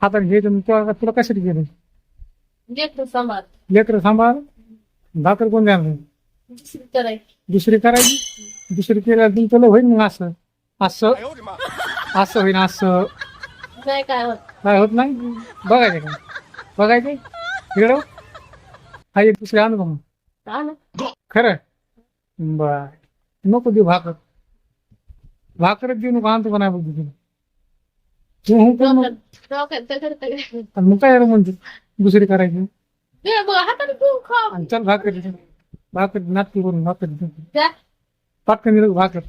हाताने घ्यायचं आणि तुला कशासाठी गेलं लेकरं सांभाळ लेकरं सांभाळ भाकर कोण द्या दुसरी करायची दुसरी करायची दुसरी केल्यावर तुला होईल मग असं असं असं होईन असं नाही काय होत काय होत नाही बघायचं का बघायचं इकडं हा एक दुसरी आणू का मग का ना खरं बर नको देऊ भाकरच देऊ नको आणतो का नाही बघ तू हो कर मग. डोक्यात तर करता काय. आणि मग काय म्हणते दुसरी करायची दे बघ, हाताने तू खा आणि चल भाकर नाटकी करून भाकर जा. पटकन दिलं भाकर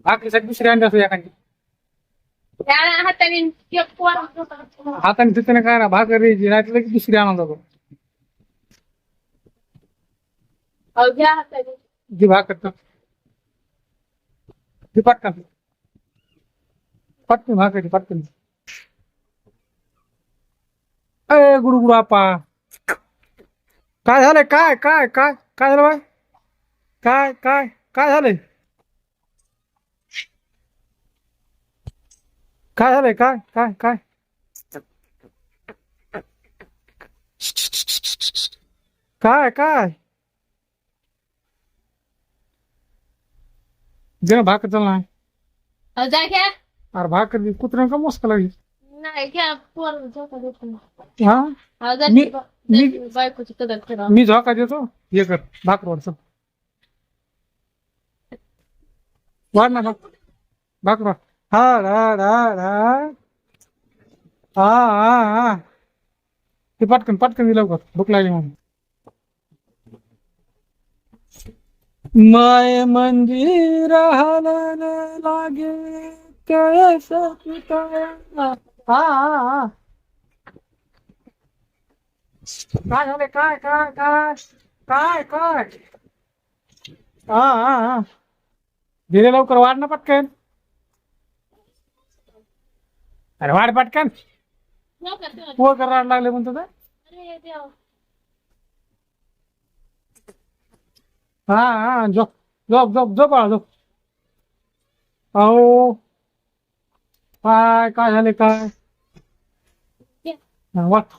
भाकरीसाठी दुसरी अंडी असतो एखादी त्या हाताने एक पोर हाताने तिथे काय ना भाकर द्यायची नाही तर लगेच दुसरी आणून जातो अहो, घ्या हाताने ती भाकर तर ती पटकन पटकन भाकर पटकन अय गुडू आपा काय झालंय काय काय काय काय झालं बाय काय काय काय झालंय काय झालंय काय काय काय काय काय दे ना भाकर चल ना अहो, जा घ्या अरे भाकर कुत्र्या का मस्त लागली नाही घ्या पोर झोका देतो ना. हा अहो, जा मी- की बा- मी- जा की बायकोची कदर करा मी झोका देतो हे कर भाकर वाढ चल वाढ ना भाकर वाढ हा हा हा हा हा हा ते पटकन पटकन दिलं लवकर भूक लागली म्हणून माय मंदिर लागे कैसा हा हा हा काय झालं काय काय काय काय काय हा हा हा दिले लवकर वाढ ना पटकन अरे वाढ पटकन झोका ठेवा. पोर करायला लागले म्हणतो तर अरे देवा. हा हा झोप झोप झोप झोप बाळा झोप अहो काय काय झाले काय घ्या. हा, वाट